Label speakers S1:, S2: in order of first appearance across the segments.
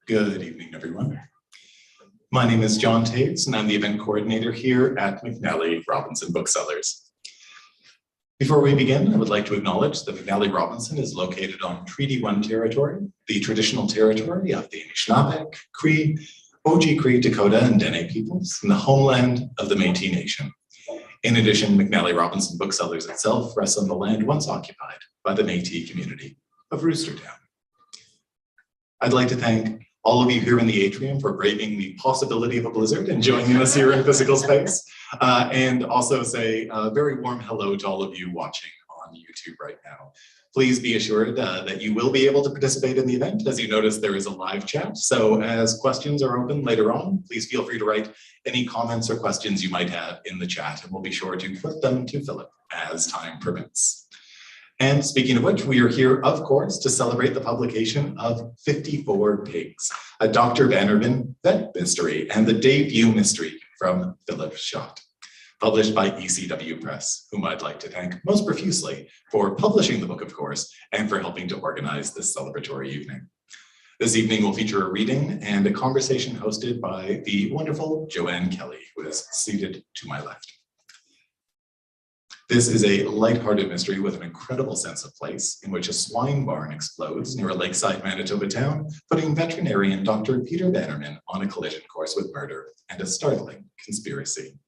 S1: Good evening, everyone. My name is John Taves, and I'm the event coordinator here at McNally Robinson Booksellers. Before we begin, I would like to acknowledge that McNally Robinson is located on Treaty 1 territory, the traditional territory of the Anishinaabe, Cree, Oji-Cree, Dakota, and Dene peoples, and the homeland of the Métis Nation. In addition, McNally Robinson Booksellers itself rests on the land once occupied by the Métis community of Roostertown. I'd like to thank all of you here in the atrium for braving the possibility of a blizzard and joining us here in physical space, and also say a very warm hello to all of you watching on YouTube right now. Please be assured that you will be able to participate in the event. As you notice, there is a live chat, so as questions are open later on, please feel free to write any comments or questions you might have in the chat, and we'll be sure to put them to Philip as time permits. And speaking of which, we are here, of course, to celebrate the publication of 54 Pigs, a Dr. Bannerman Vet Mystery, and the debut mystery from Philipp Schott, published by ECW Press, whom I'd like to thank most profusely for publishing the book, of course, and for helping to organize this celebratory evening. This evening will feature a reading and a conversation hosted by the wonderful Joanne Kelly, who is seated to my left. This is a lighthearted mystery with an incredible sense of place in which a swine barn explodes near a lakeside Manitoba town, putting veterinarian Dr. Peter Bannerman on a collision course with murder and a startling conspiracy.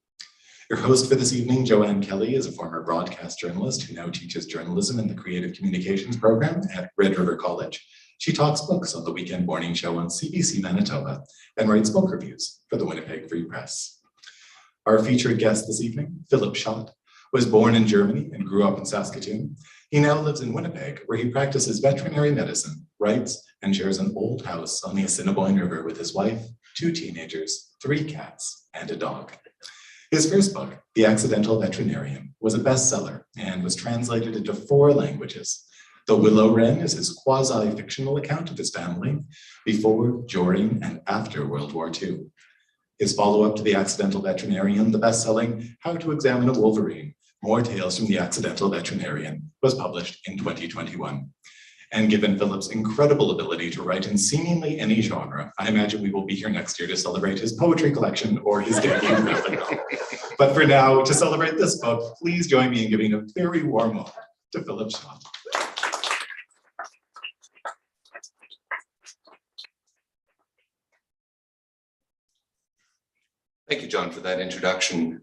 S1: Your host for this evening, Joanne Kelly, is a former broadcast journalist who now teaches journalism in the Creative Communications program at Red River College. She talks books on the weekend morning show on CBC Manitoba and writes book reviews for the Winnipeg Free Press. Our featured guest this evening, Philipp Schott, was born in Germany and grew up in Saskatoon. He now lives in Winnipeg, where he practices veterinary medicine, writes, and shares an old house on the Assiniboine River with his wife, 2 teenagers, 3 cats, and a dog. His first book, The Accidental Veterinarian, was a bestseller and was translated into 4 languages. The Willow Wren is his quasi-fictional account of his family before, during, and after World War II. His follow-up to The Accidental Veterinarian, the best-selling How to Examine a Wolverine, More Tales from the Accidental Veterinarian, was published in 2021. And given Philipp's incredible ability to write in seemingly any genre, I imagine we will be here next year to celebrate his poetry collection or his debut graphic novel. But for now, to celebrate this book, please join me in giving a very warm welcome to Philipp Schott.
S2: Thank you, John, for that introduction.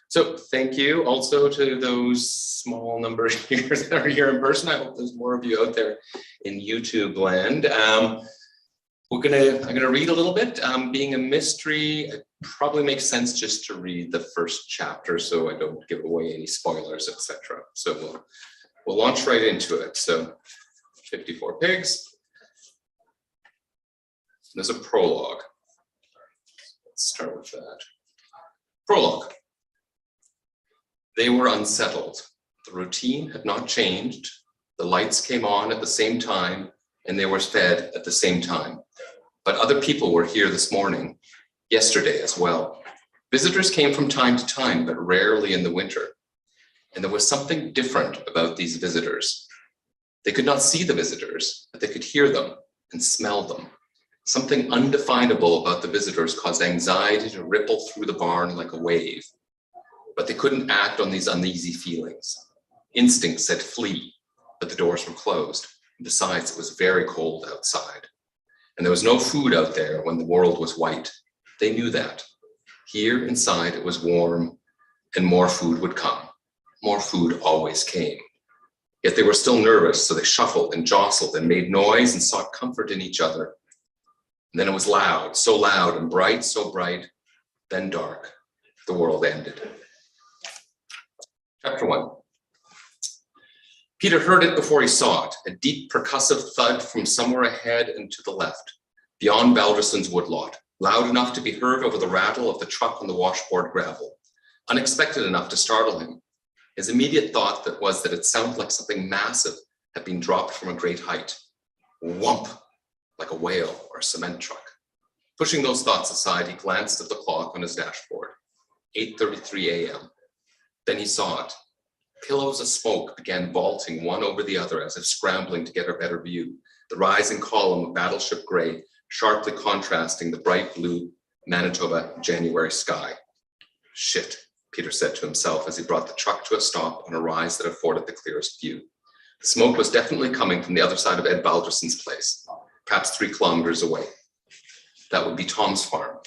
S2: So thank you also to those small number here that are here in person. I hope there's more of you out there in YouTube land. I'm gonna read a little bit. Being a mystery, it probably makes sense just to read the first chapter so I don't give away any spoilers, etc. So we'll launch right into it. So 54 Pigs. There's a prologue. Let's start with that. Prologue. They were unsettled. The routine had not changed. The lights came on at the same time, and they were fed at the same time. But other people were here this morning, yesterday as well. Visitors came from time to time, but rarely in the winter. And there was something different about these visitors. They could not see the visitors, but they could hear them and smell them. Something undefinable about the visitors caused anxiety to ripple through the barn like a wave. But they couldn't act on these uneasy feelings. Instinct said flee, but the doors were closed. Besides, it was very cold outside. And there was no food out there when the world was white. They knew that. Here inside it was warm, and more food would come. More food always came. Yet they were still nervous, so they shuffled and jostled and made noise and sought comfort in each other. And then it was loud, so loud, and bright, so bright, then dark. The world ended. Chapter 1. Peter heard it before he saw it, a deep percussive thud from somewhere ahead and to the left, beyond Balderson's woodlot, loud enough to be heard over the rattle of the truck on the washboard gravel, unexpected enough to startle him. His immediate thought was that it sounded like something massive had been dropped from a great height. Whump, like a whale or a cement truck. Pushing those thoughts aside, he glanced at the clock on his dashboard. 8:33 a.m. Then he saw it. Pillows of smoke began vaulting one over the other as if scrambling to get a better view. The rising column of battleship gray sharply contrasting the bright blue Manitoba January sky. Shit, Peter said to himself as he brought the truck to a stop on a rise that afforded the clearest view. The smoke was definitely coming from the other side of Ed Balderson's place, perhaps 3 kilometers away. That would be Tom's farm.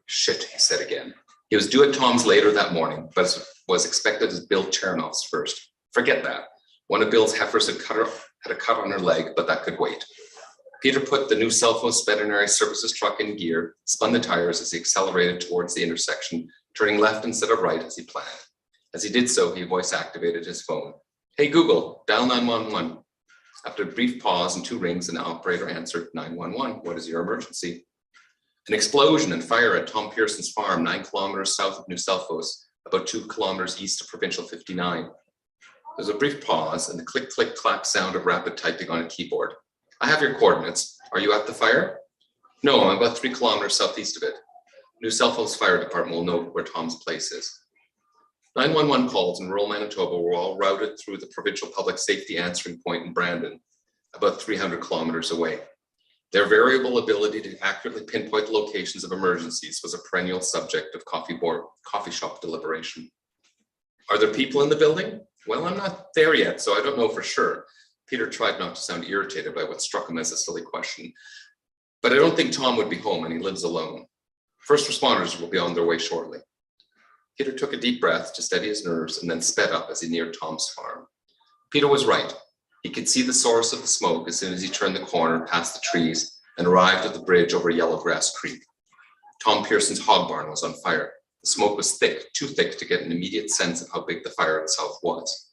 S2: Shit, he said again. He was due at Tom's later that morning, but was expected as Bill Chernoff's first. Forget that. One of Bill's heifers had a cut on her leg, but that could wait. Peter put the new Selfos Veterinary Services truck in gear, spun the tires as he accelerated towards the intersection, turning left instead of right as he planned. As he did so, he voice activated his phone. Hey Google, dial 911. After a brief pause and 2 rings, an operator answered, 911, what is your emergency? An explosion and fire at Tom Pearson's farm, 9 kilometers south of New Selfos, about 2 kilometers east of Provincial 59. There's a brief pause and the click, click, clack sound of rapid typing on a keyboard. I have your coordinates. Are you at the fire? No, I'm about 3 kilometers southeast of it. New Selfos Fire Department will know where Tom's place is. 911 calls in rural Manitoba were all routed through the provincial public safety answering point in Brandon, about 300 kilometers away. Their variable ability to accurately pinpoint the locations of emergencies was a perennial subject of coffee shop deliberation. Are there people in the building? Well, I'm not there yet, so I don't know for sure. Peter tried not to sound irritated by what struck him as a silly question. But I don't think Tom would be home, and he lives alone. First responders will be on their way shortly. Peter took a deep breath to steady his nerves and then sped up as he neared Tom's farm. Peter was right. He could see the source of the smoke as soon as he turned the corner past the trees and arrived at the bridge over Yellowgrass Creek. Tom Pearson's hog barn was on fire. The smoke was thick, too thick to get an immediate sense of how big the fire itself was.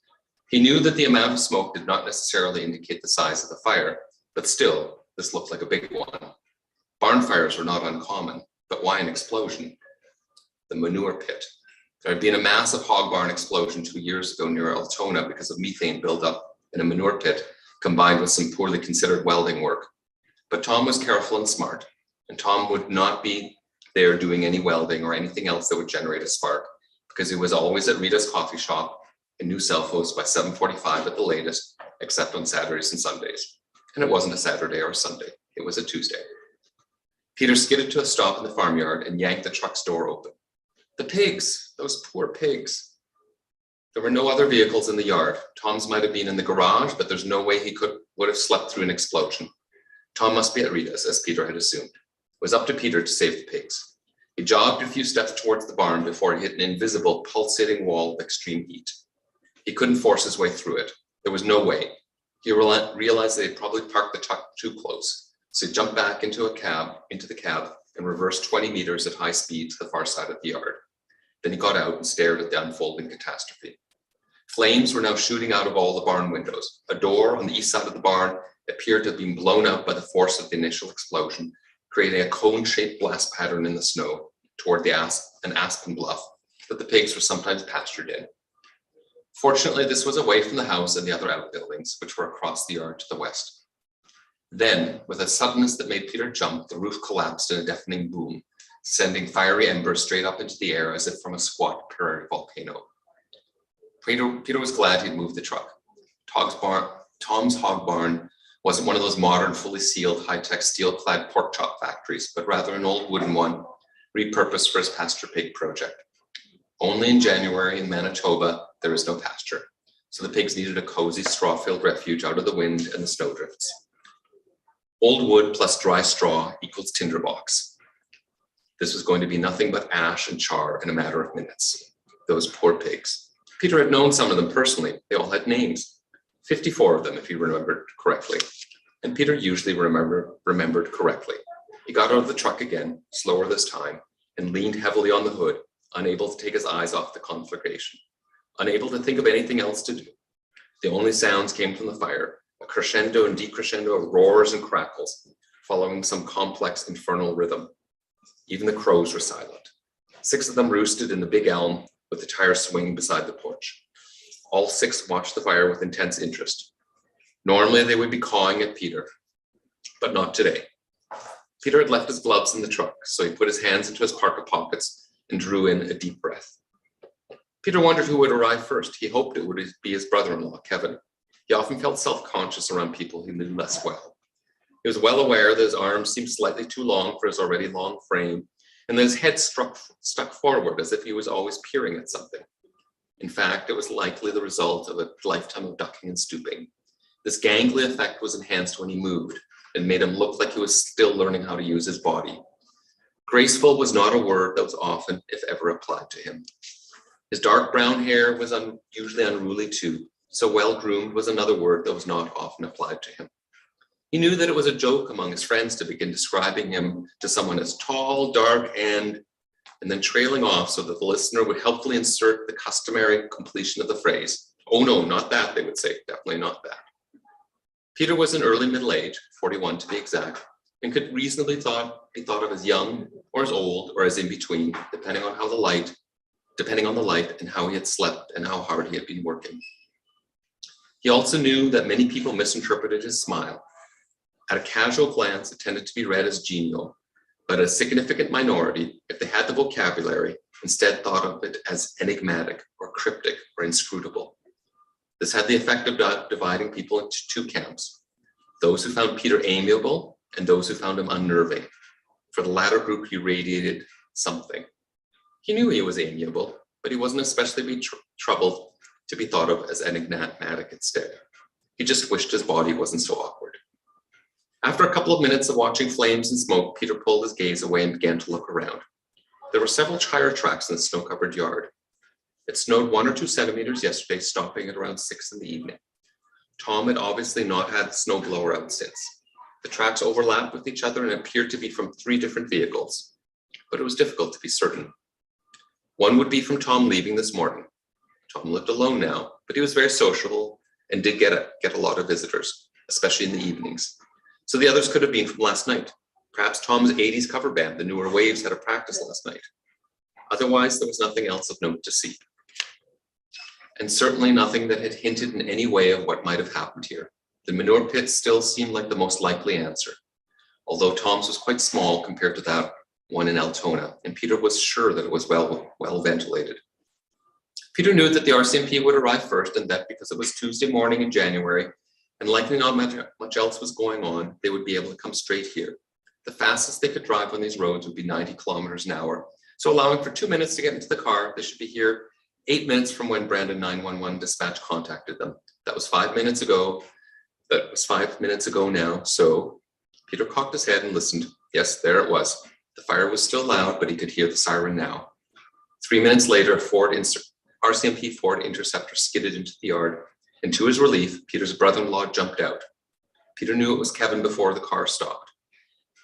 S2: He knew that the amount of smoke did not necessarily indicate the size of the fire, but still, this looked like a big one. Barn fires were not uncommon, but why an explosion? The manure pit. There had been a massive hog barn explosion 2 years ago near Altona because of methane buildup in a manure pit, combined with some poorly considered welding work. But Tom was careful and smart, and Tom would not be there doing any welding or anything else that would generate a spark, because he was always at Rita's coffee shop in New Selfos by 7:45 at the latest, except on Saturdays and Sundays. And it wasn't a Saturday or a Sunday, it was a Tuesday. Peter skidded to a stop in the farmyard and yanked the truck's door open. The pigs, those poor pigs. There were no other vehicles in the yard. Tom's might have been in the garage, but there's no way he would have slept through an explosion. Tom must be at Rita's, as Peter had assumed. It was up to Peter to save the pigs. He jogged a few steps towards the barn before he hit an invisible, pulsating wall of extreme heat. He couldn't force his way through it. There was no way. He realized they had probably parked the truck too close, so he jumped back into the cab, and reversed 20 meters at high speed to the far side of the yard. Then he got out and stared at the unfolding catastrophe. Flames were now shooting out of all the barn windows. A door on the east side of the barn appeared to have been blown up by the force of the initial explosion, creating a cone-shaped blast pattern in the snow toward an aspen bluff that the pigs were sometimes pastured in. Fortunately, this was away from the house and the other outbuildings, which were across the yard to the west. Then, with a suddenness that made Peter jump, the roof collapsed in a deafening boom, sending fiery embers straight up into the air as if from a squat prairie volcano. Peter was glad he'd moved the truck. Tom's hog barn wasn't one of those modern, fully sealed, high-tech, steel-clad pork chop factories, but rather an old wooden one, repurposed for his pasture pig project. Only in January in Manitoba, there is no pasture, so the pigs needed a cozy straw-filled refuge out of the wind and the snowdrifts. Old wood plus dry straw equals tinderbox. This was going to be nothing but ash and char in a matter of minutes. Those poor pigs. Peter had known some of them personally. They all had names. 54 of them, if he remembered correctly. And Peter usually remembered correctly. He got out of the truck again, slower this time, and leaned heavily on the hood, unable to take his eyes off the conflagration, unable to think of anything else to do. The only sounds came from the fire, a crescendo and decrescendo of roars and crackles, following some complex infernal rhythm. Even the crows were silent. 6 of them roosted in the big elm with the tire swinging beside the porch. All 6 watched the fire with intense interest. Normally they would be cawing at Peter, but not today. Peter had left his gloves in the truck, so he put his hands into his parka pockets and drew in a deep breath. Peter wondered who would arrive first. He hoped it would be his brother-in-law, Kevin. He often felt self-conscious around people he knew less well. He was well aware that his arms seemed slightly too long for his already long frame, and that his head stuck forward as if he was always peering at something. In fact, it was likely the result of a lifetime of ducking and stooping. This gangly effect was enhanced when he moved and made him look like he was still learning how to use his body. Graceful was not a word that was often, if ever, applied to him. His dark brown hair was unusually unruly too, so well-groomed was another word that was not often applied to him. He knew that it was a joke among his friends to begin describing him to someone as tall, dark, and then trailing off so that the listener would helpfully insert the customary completion of the phrase. Oh no, not that, they would say, definitely not that. Peter was in early middle age, 41 to be exact, and could reasonably be thought of as young or as old or as in between, depending on the light and how he had slept and how hard he had been working. He also knew that many people misinterpreted his smile. At a casual glance, it tended to be read as genial, but a significant minority, if they had the vocabulary, instead thought of it as enigmatic or cryptic or inscrutable. This had the effect of dividing people into 2 camps, those who found Peter amiable and those who found him unnerving. For the latter group, he radiated something. He knew he was amiable, but he wasn't especially troubled to be thought of as enigmatic instead. He just wished his body wasn't so awkward. After a couple of minutes of watching flames and smoke, Peter pulled his gaze away and began to look around. There were several tire tracks in the snow-covered yard. It snowed 1 or 2 centimeters yesterday, stopping at around 6 in the evening. Tom had obviously not had the snowblower out since. The tracks overlapped with each other and appeared to be from 3 different vehicles, but it was difficult to be certain. One would be from Tom leaving this morning. Tom lived alone now, but he was very sociable and did get a lot of visitors, especially in the evenings. So the others could have been from last night. Perhaps Tom's 80s cover band, the Newer Waves, had a practice last night. Otherwise, there was nothing else of note to see. And certainly nothing that had hinted in any way of what might have happened here. The manure pit still seemed like the most likely answer, although Tom's was quite small compared to that one in Altona, and Peter was sure that it was well ventilated. Peter knew that the RCMP would arrive first, and that because it was Tuesday morning in January, and likely not much else was going on, they would be able to come straight here. The fastest they could drive on these roads would be 90 kilometers an hour. So allowing for 2 minutes to get into the car, they should be here 8 minutes from when Brandon 911 dispatch contacted them. That was 5 minutes ago. That was 5 minutes ago now. So Peter cocked his head and listened. Yes, there it was. The fire was still loud, but he could hear the siren now. 3 minutes later, a RCMP Ford Interceptor skidded into the yard. And to his relief, Peter's brother-in-law jumped out. Peter knew it was Kevin before the car stopped.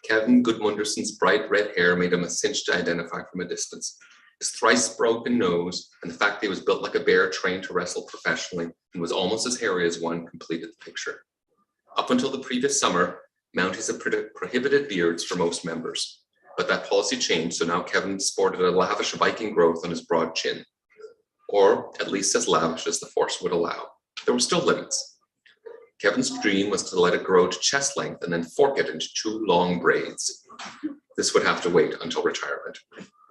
S2: Kevin Gudmundersson's bright red hair made him a cinch to identify from a distance. His thrice broken nose and the fact that he was built like a bear trained to wrestle professionally and was almost as hairy as one completed the picture. Up until the previous summer, Mounties had prohibited beards for most members, but that policy changed, so now Kevin sported a lavish Viking growth on his broad chin, or at least as lavish as the force would allow. There were still limits. Kevin's dream was to let it grow to chest length and then fork it into 2 long braids. This would have to wait until retirement.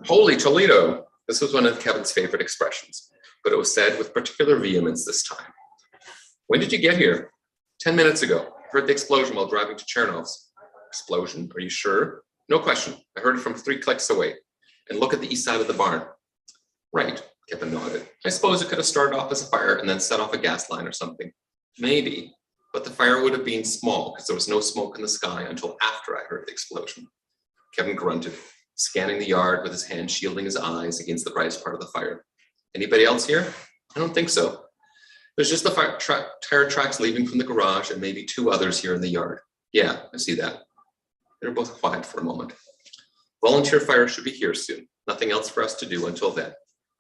S2: Holy Toledo! This was one of Kevin's favorite expressions, but it was said with particular vehemence this time. When did you get here? 10 minutes ago. I heard the explosion while driving to Chernov's. Explosion? Are you sure? No question. I heard it from 3 clicks away. And look at the east side of the barn. Right, Kevin nodded. I suppose it could have started off as a fire and then set off a gas line or something. Maybe, but the fire would have been small because there was no smoke in the sky until after I heard the explosion. Kevin grunted, scanning the yard with his hand shielding his eyes against the brightest part of the fire. Anybody else here? I don't think so. There's just the tire tracks leaving from the garage and maybe 2 others here in the yard. Yeah, I see that. They were both quiet for a moment. Volunteer fire should be here soon. Nothing else for us to do until then,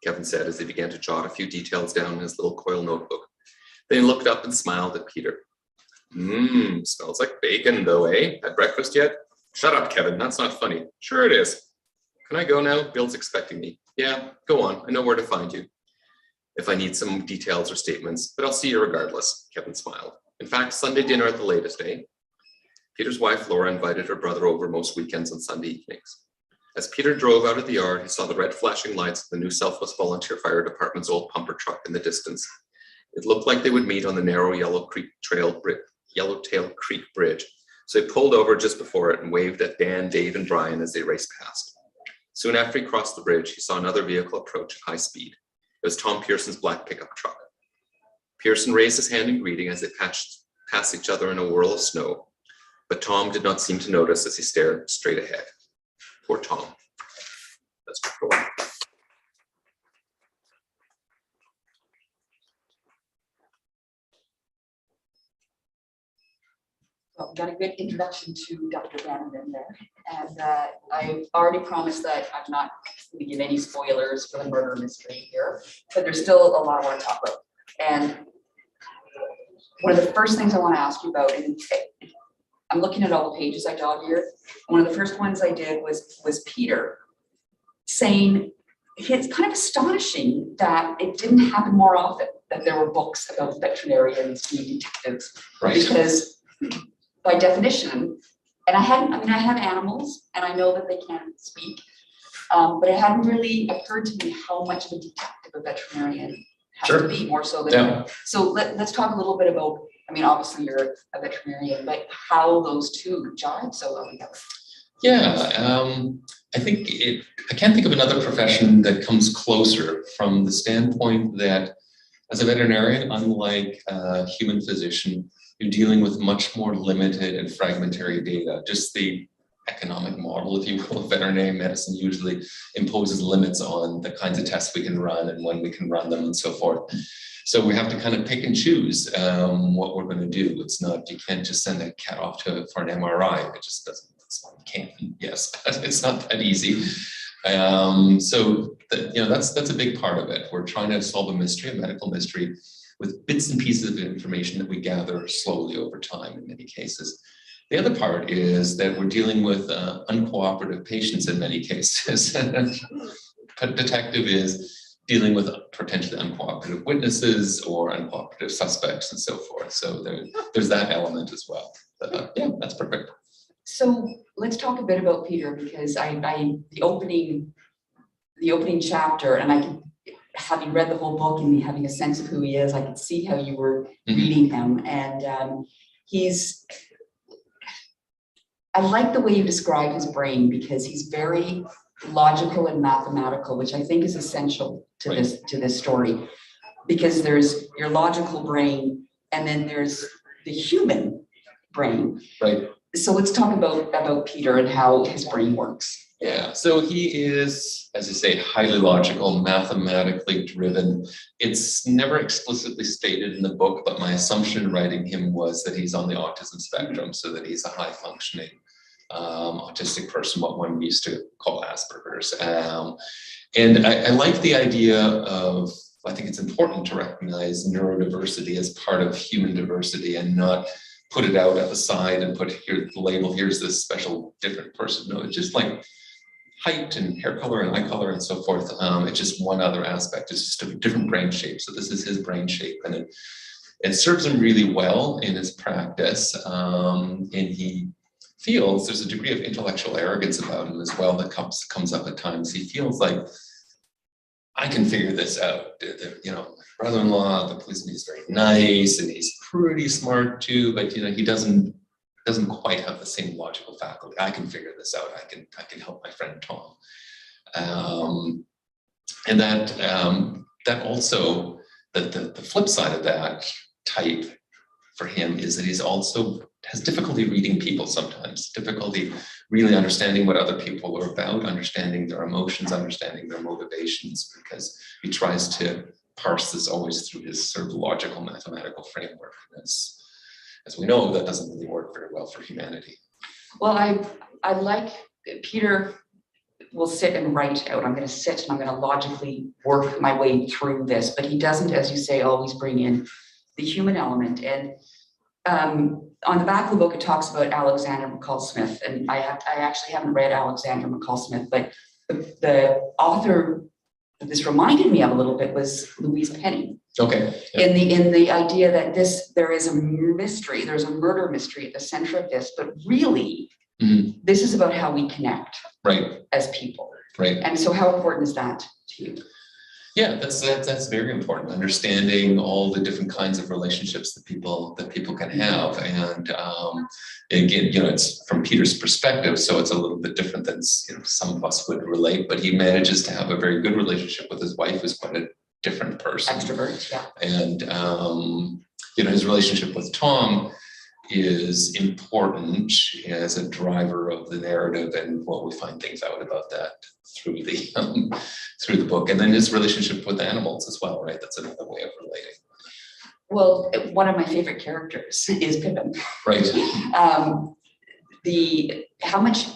S2: Kevin said as he began to jot a few details down in his little coil notebook. Then he looked up and smiled at Peter. Smells like bacon though, eh? Had breakfast yet? Shut up, Kevin, that's not funny. Sure it is. Can I go now? Bill's expecting me. Yeah, go on, I know where to find you. if I need some details or statements, but I'll see you regardless, Kevin smiled. In fact, Sunday dinner at the latest, eh? Peter's wife, Laura, invited her brother over most weekends and Sunday evenings. As Peter drove out of the yard, he saw the red flashing lights of the New Southwest Volunteer Fire Department's old pumper truck in the distance. It looked like they would meet on the narrow Yellowtail Creek Bridge, so he pulled over just before it and waved at Dan, Dave, and Brian as they raced past. Soon after he crossed the bridge, he saw another vehicle approach at high speed. It was Tom Pearson's black pickup truck. Pearson raised his hand in greeting as they passed each other in a whirl of snow, but Tom did not seem to notice as he stared straight ahead. Poor Tom. That's what going.
S3: Well, got a good introduction to Dr. Bannerman there. And I've already promised that I'm not going to give any spoilers for the murder mystery here, but there's still a lot I want to talk about. And one of the first things I want to ask you about, and I'm looking at all the pages I dug here. One of the first ones I did was Peter saying it's kind of astonishing that it didn't happen more often, that there were books about veterinarians being detectives.
S2: Right.
S3: Because by definition, and I have animals and I know that they can't speak, but it hadn't really occurred to me how much of a detective a veterinarian has to be, more so than So let's talk a little bit about, obviously you're a veterinarian, but how those two jive so well together.
S4: Yeah, I think I can't think of another profession that comes closer from the standpoint that as a veterinarian, unlike a human physician, you're dealing with much more limited and fragmentary data. Just the economic model, if you will, of veterinary medicine usually imposes limits on the kinds of tests we can run and when we can run them and so forth. So we have to kind of pick and choose what we're going to do. It's not, you can't just send a cat off for an MRI. It just doesn't, you can't, yes, it's not that easy. So that's a big part of it. We're trying to solve a mystery, a medical mystery, with bits and pieces of information that we gather slowly over time in many cases. The other part is that we're dealing with uncooperative patients in many cases. A detective is dealing with potentially uncooperative witnesses or uncooperative suspects and so forth. So there's that element as well. But, yeah, that's perfect.
S3: So let's talk a bit about Peter, because the opening chapter, and having read the whole book and having a sense of who he is, I could see how you were reading him. And I like the way you describe his brain, because he's very logical and mathematical, which I think is essential to this story, because there's your logical brain and then there's the human brain.
S4: Right.
S3: So let's talk about Peter and how his brain works.
S4: Yeah, so he is, as you say, highly logical, mathematically driven. It's never explicitly stated in the book, but my assumption in writing him was that he's on the autism spectrum, so that he's a high functioning autistic person, what one used to call Asperger's. And I like the idea of, I think it's important to recognize neurodiversity as part of human diversity and not put it out at the side and put here the label, here's this special different person. No, it's just like height and hair color and eye color and so forth. It's just one other aspect. It's just a different brain shape. So this is his brain shape, and it serves him really well in his practice. And he feels there's a degree of intellectual arrogance about him as well that comes up at times. He feels like, I can figure this out. Brother-in-law, the policeman, is very nice and he's pretty smart too, but he doesn't quite have the same logical faculty. I can figure this out. I can help my friend Tom. And that also, the flip side of that type for him is that he's also has difficulty reading people sometimes, difficulty really understanding what other people are about, understanding their emotions, understanding their motivations, because he tries to parse this always through his sort of logical mathematical framework. As we know, that doesn't really work very well for humanity.
S3: Well, I like Peter will sit and write out. I'm going to sit and I'm going to logically work my way through this, but he doesn't, as you say, always bring in the human element. And on the back of the book, it talks about Alexander McCall Smith, and I actually haven't read Alexander McCall Smith, but the author that this reminded me of a little bit was Louise Penny.
S4: Okay. Yeah.
S3: In the idea that there is a mystery, there's a murder mystery at the center of this, but really, this is about how we connect as people.
S4: Right.
S3: And so how important is that to you?
S4: Yeah, that's very important. Understanding all the different kinds of relationships that people can have, and again, it's from Peter's perspective, so it's a little bit different than some of us would relate. But he manages to have a very good relationship with his wife, who's quite a different person,
S3: Extrovert, yeah.
S4: And his relationship with Tom is important as a driver of the narrative, and we find things out about that through the book. And then his relationship with animals as well, right? That's another way of relating.
S3: Well, one of my favorite characters is Pippin.
S4: Right.
S3: How much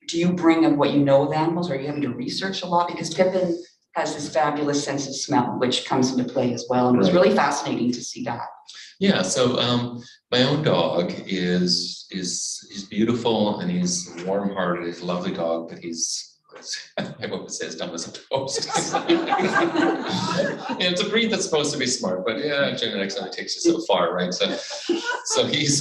S3: do you bring of what you know of animals? Or are you having to research a lot? Because Pippin has this fabulous sense of smell, which comes into play as well. And it was really fascinating to see that. Yeah,
S4: so my own dog is beautiful, and he's warm-hearted. He's a lovely dog, but I would say as dumb as a toast. It's a breed that's supposed to be smart, but genetics only takes you so far, right? So he's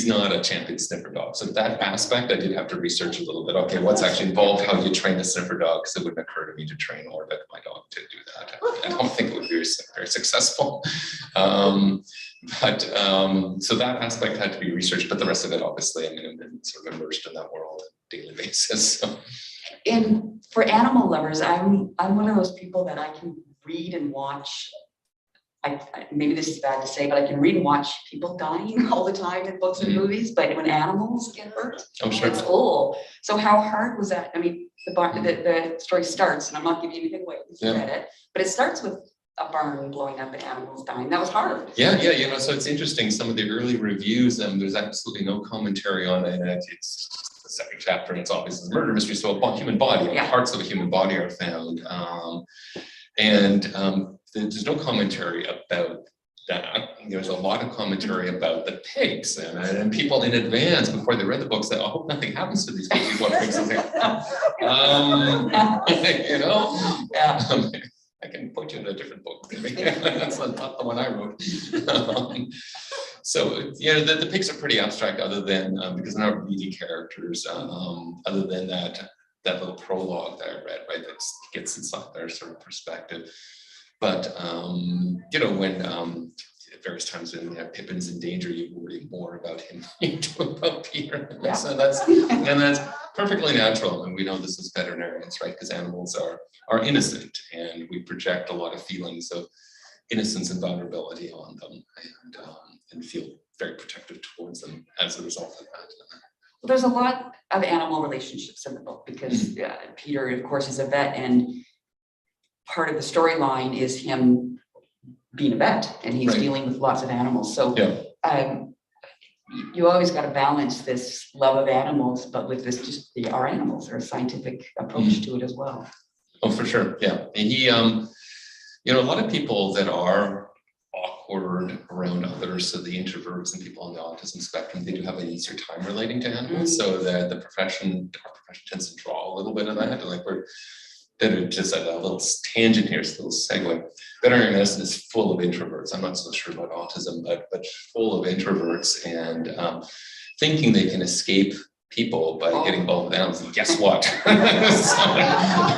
S4: not a champion sniffer dog. So that aspect, I did have to research a little bit. Okay, what's actually involved? How do you train a sniffer dog? Because it wouldn't occur to me to train or vet my dog to do that. I don't think it would be very successful. So that aspect had to be researched, but the rest of it, obviously, I've been sort of immersed in that world on a daily basis. So.
S3: And for animal lovers, I'm one of those people that I can read and watch. Maybe this is bad to say, but I can read and watch people dying all the time in books and movies. But when animals get hurt, it's awful. So how hard was that? I mean, the story starts, and I'm not giving you anything away. You read it, but it starts with a barn blowing up and animals dying. That was hard. Yeah.
S4: So it's interesting. Some of the early reviews, there's absolutely no commentary on it. It's the second chapter, and it's obviously a murder mystery. So a human body, parts of a human body are found, there's no commentary about that. There's a lot of commentary about the pigs, and people in advance, before they read the books, said, "I hope nothing happens to these pigs." What pigs are I can point you in a different book. That's not the one I wrote. The pigs are pretty abstract, other than because they're not really characters. Other than that little prologue that I read, right, that gets inside their sort of perspective. But when at various times when Pippin's in danger, you worry more about him than you do about Peter. Yeah. So that's perfectly natural, and we know this as veterinarians, right? Because animals are innocent, and we project a lot of feelings of innocence and vulnerability on them, and feel very protective towards them as a result of that.
S3: Well, there's a lot of animal relationships in the book because Peter, of course, is a vet, and part of the storyline is him being a vet, and he's dealing with lots of animals. So you always got to balance this love of animals, but with this they are animals. There's a scientific approach to it as well.
S4: Oh, for sure. Yeah. And he, a lot of people that are awkward around others, so the introverts and people on the autism spectrum, they do have an easier time relating to animals. So our profession tends to draw a little bit of that. Like just a little tangent here, it's a little segue. Veterinary medicine is full of introverts. I'm not so sure about autism, but full of introverts, and thinking they can escape people by getting involved with animals. And guess what?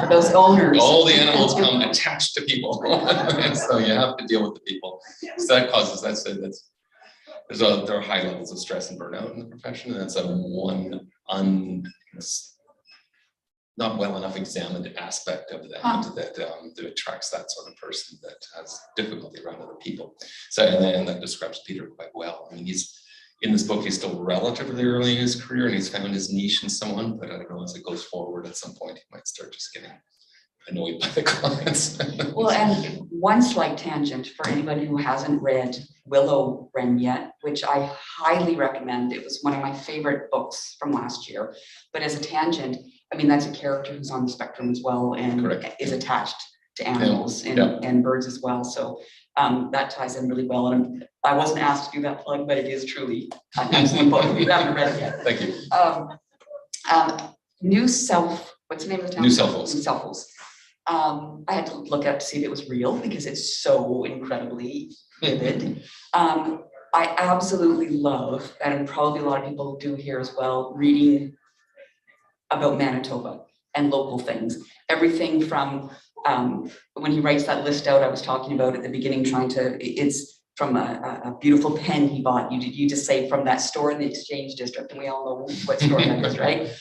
S3: Those owners.
S4: All the animals come attached to people, and so you have to deal with the people. So that causes there are high levels of stress and burnout in the profession, and that's not well enough examined aspect of that that attracts that sort of person that has difficulty around other people. So and that describes Peter quite well. I mean, in this book, he's still relatively early in his career, and he's found his niche in someone, but I don't know, as it goes forward, at some point, he might start just getting annoyed by the clients.
S3: Well, and one slight tangent for anybody who hasn't read Willow Wren yet, which I highly recommend. It was one of my favorite books from last year. But as a tangent, I mean, that's a character who's on the spectrum as well, and is attached to animals and birds as well. So that ties in really well. And I wasn't asked to do that plug, but it is truly an excellent book if you haven't read it yet.
S4: Thank you.
S3: What's the name of the town?
S4: New Selfos.
S3: New Selfos. I had to look up to see if it was real because it's so incredibly vivid. I absolutely love, and probably a lot of people do here as well, reading about Manitoba and local things. Everything from when he writes that list out I was talking about at the beginning, it's from a beautiful pen he bought. You just say from that store in the Exchange District, and we all know what store that is, right?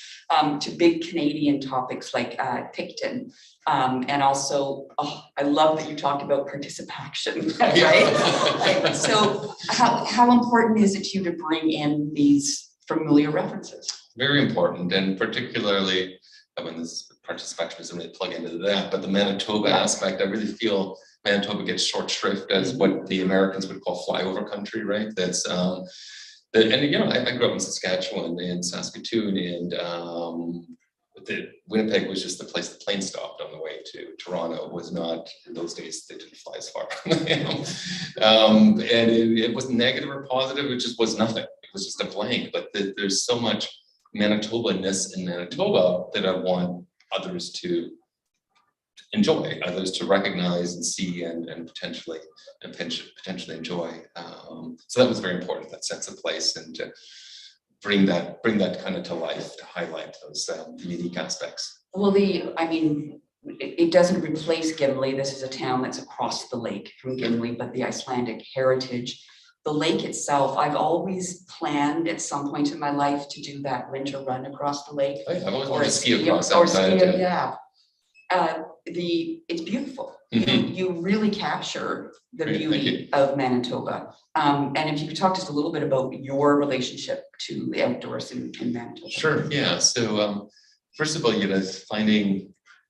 S3: To big Canadian topics like Picton. And also, I love that you talked about participation, right? So how important is it to you to bring in these familiar references?
S4: Very important, and particularly when this participation doesn't really plug into that, but the Manitoba aspect, I really feel Manitoba gets short shrift as what the Americans would call flyover country, right? That's and you know, I grew up in Saskatchewan and Saskatoon, and Winnipeg was just the place the plane stopped on the way to Toronto. It was not, in those days, they didn't fly as far. And it was negative or positive, it just was nothing. It was just a blank, but there's so much Manitoba-ness in Manitoba that I want others to enjoy, others to recognize and see and potentially enjoy. So that was very important, that sense of place, and to bring that kind of to life, to highlight those unique aspects.
S3: Well, it doesn't replace Gimli. This is a town that's across the lake from Gimli, but the Icelandic heritage. The lake itself, I've always planned at some point in my life to do that winter run across the lake.
S4: I've always wanted to ski across
S3: or
S4: that.
S3: ski, yeah. It's beautiful.
S4: Mm-hmm.
S3: You really capture the beauty of Manitoba. And if you could talk just a little bit about your relationship to the outdoors in Manitoba.
S4: Sure, yeah. So first of all,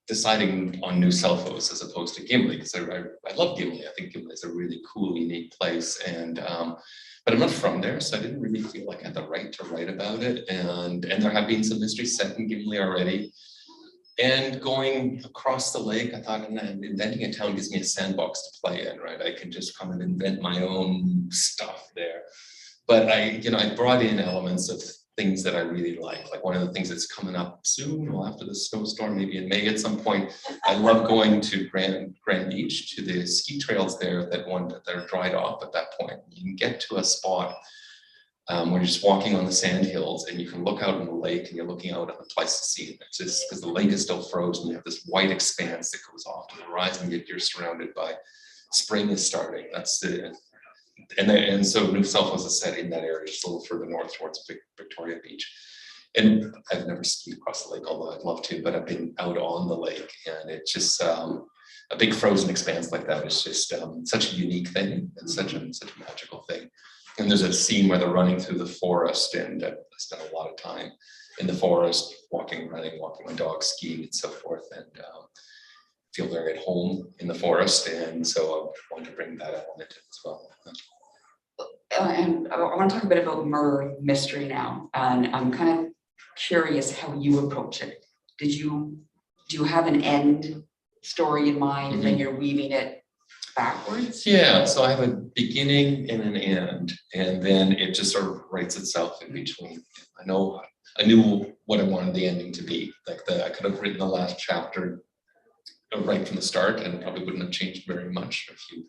S4: deciding on New Selfos as opposed to Gimli, because I love Gimli. I think Gimli is a really cool, unique place, and but I'm not from there, so I didn't really feel like I had the right to write about it. And there have been some mysteries set in Gimli already. And going across the lake, I thought, inventing a town gives me a sandbox to play in, right? I can just come and invent my own stuff there. But I brought in elements of things that I really like one of the things that's coming up soon, well, after the snowstorm, maybe in May at some point. I love going to Grand Beach, to the ski trails there that are dried off at that point. You can get to a spot where you're just walking on the sand hills, and you can look out on the lake, and you're looking out on the Pleistocene. It's just because the lake is still frozen. You have this white expanse that goes off to the horizon, yet you're surrounded by spring is starting. That's the and so New Selfos is set in that area, just a little further north towards Victoria Beach. And I've never skied across the lake, although I'd love to, but I've been out on the lake, and it's just a big frozen expanse like that is just such a unique thing, and such a magical thing. And there's a scene where they're running through the forest, and I spent a lot of time in the forest, walking, running, walking my dog, skiing, and so forth, and feel very at home in the forest. And so I wanted to bring that element in as well.
S3: And I want to talk a bit about murder mystery now, and I'm kind of curious how you approach it. Do you have an end story in mind, and you're weaving it backwards?
S4: Yeah, so I have a beginning and an end, and then it just sort of writes itself in between. I knew what I wanted the ending to be. I could have written the last chapter right from the start, and it probably wouldn't have changed very much, a few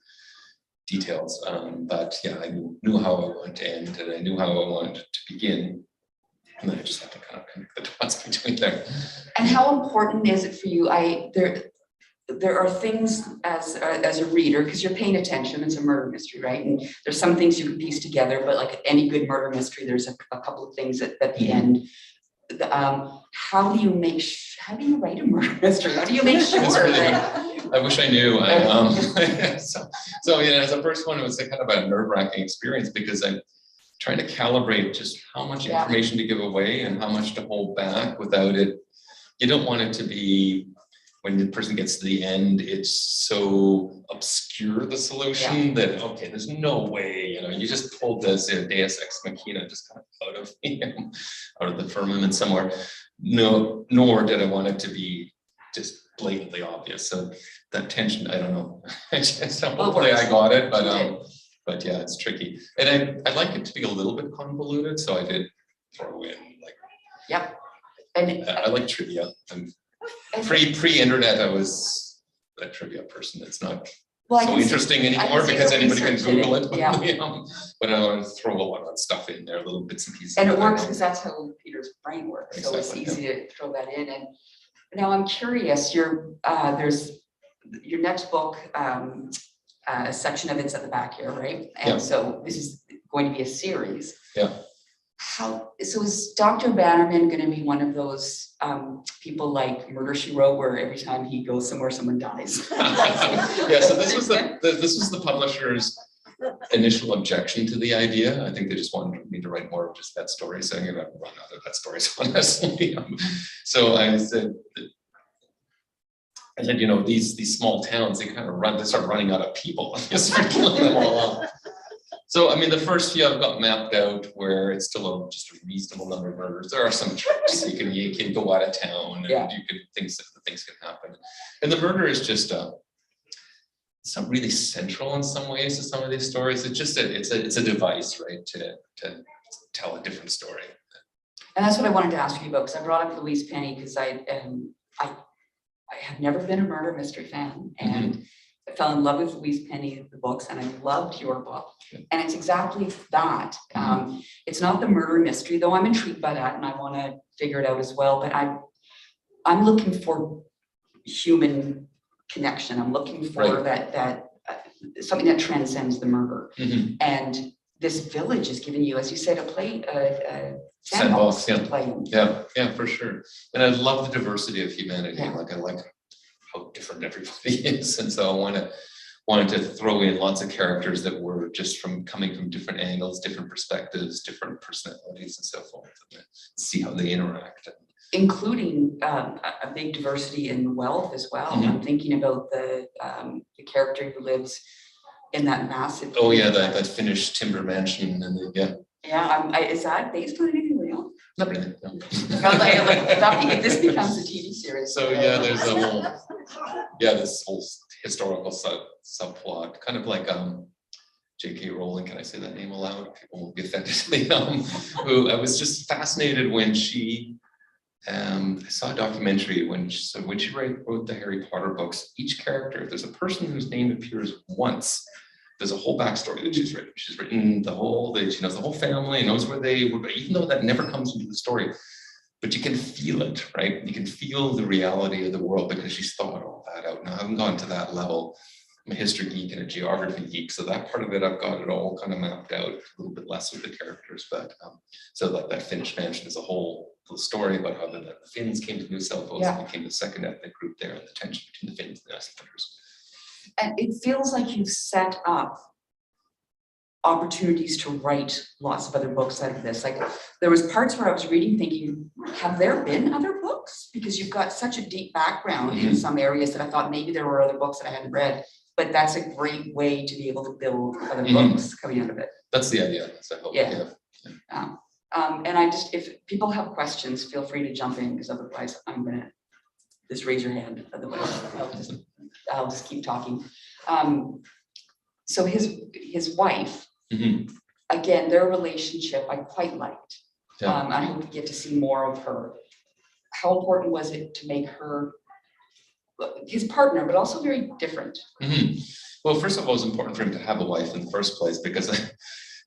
S4: details. But yeah, I knew how I wanted to end, and I knew how I wanted to begin. And then I just have to kind of connect the dots between there.
S3: And how important is it for you? There are things as a reader, because you're paying attention, it's a murder mystery, right? And there's some things you can piece together, but like any good murder mystery, there's a couple of things at the end. How do you write a murder mystery? How do you make sure that?
S4: I wish I knew. So as a first one, it was a kind of a nerve-wracking experience, because I'm trying to calibrate just how much information to give away and how much to hold back without it. You don't want it to be, when the person gets to the end, it's so obscure, the solution, that, okay, there's no way, you just pulled this Deus Ex Machina just kind of out of the firmament somewhere. No, nor did I want it to be just blatantly obvious. So that tension, I don't know. Hopefully I got it, but yeah, it's tricky. And I'd like it to be a little bit convoluted, so I did throw in
S3: Yep. And
S4: I like trivia. Pre-internet, I was that trivia person. It's not
S3: Well, I
S4: so
S3: can see-
S4: interesting
S3: I can
S4: anymore
S3: see
S4: because
S3: the
S4: anybody can
S3: research in
S4: Google
S3: it,
S4: it.
S3: yeah.
S4: But I want to throw a lot of stuff in there, little bits and pieces.
S3: And it
S4: that I
S3: works
S4: know.
S3: because that's how Peter's brain works. So it's
S4: Exactly,
S3: easy to throw that in. And now I'm curious, there's your next book, a section of it's at the back here, right? And
S4: Yeah.
S3: so this is going to be a series.
S4: Yeah.
S3: So is Dr. Bannerman going to be one of those people like Murder, She Wrote, where every time he goes somewhere, someone dies?
S4: Yeah, so this was the publisher's initial objection to the idea. I think they just wanted me to write more of just that story, so I'm gonna run out of that stories, honestly. So I said, you know, these small towns, they start running out of people. You start killing them all off. So, I mean, the first few I've got mapped out where it's still just a reasonable number of murders. There are some tricks. You can go out of town and things can happen. And the murder is just it's not really central in some ways to some of these stories. It's just it's a device, right, to tell a different story.
S3: And that's what I wanted to ask you about, because I brought up Louise Penny because I have never been a murder mystery fan, and I fell in love with Louise Penny, the books, and I loved your book. And it's exactly that. It's not the murder mystery, though I'm intrigued by that and I want to figure it out as well. But I'm looking for human connection. I'm looking for that something that transcends the murder. And this village is giving you, as you said, a sandbox to play in.
S4: Yeah, for sure. And I love the diversity of humanity. I like how different everybody is, and so I wanted to throw in lots of characters that were just coming from different angles, different perspectives, different personalities, and so forth, and see how they interact.
S3: Including a big diversity in wealth as well. I'm thinking about the character who lives in that massive.
S4: Oh yeah, that Finnish timber mansion, and
S3: is that based on anything real?
S4: Not really. No.
S3: If this becomes a TV series.
S4: So yeah, there's a whole this whole historical subplot, kind of like J.K. Rowling. Can I say that name aloud? People won't be offended. Who I was just fascinated when she. I saw a documentary when she wrote the Harry Potter books. Each character, if there's a person whose name appears once, there's a whole backstory that she's written. She's written she knows the whole family, knows where they were, even though that never comes into the story. But you can feel it, right? You can feel the reality of the world because she's thought all that out. Now I haven't gone to that level. I'm a history geek and a geography geek, so that part of it I've got it all kind of mapped out, a little bit less with the characters, but so that Finnish mansion is a whole story about how the Finns came to New South Wales and became the second ethnic group there, and the tension between the Finns and the Icelanders.
S3: And it feels like you've set up opportunities to write lots of other books out of this. Like there was parts where I was reading thinking, have there been other books? Because you've got such a deep background in some areas that I thought maybe there were other books that I hadn't read, but that's a great way to be able to build other books coming out of it.
S4: That's the idea. That's the hope.
S3: And if people have questions, feel free to jump in, because otherwise I'm gonna just raise your hand. Otherwise I'll just keep talking. So his wife, again, their relationship I quite liked. I hope we get to see more of her. How important was it to make her his partner, but also very different?
S4: Well, first of all, it was important for him to have a wife in the first place, because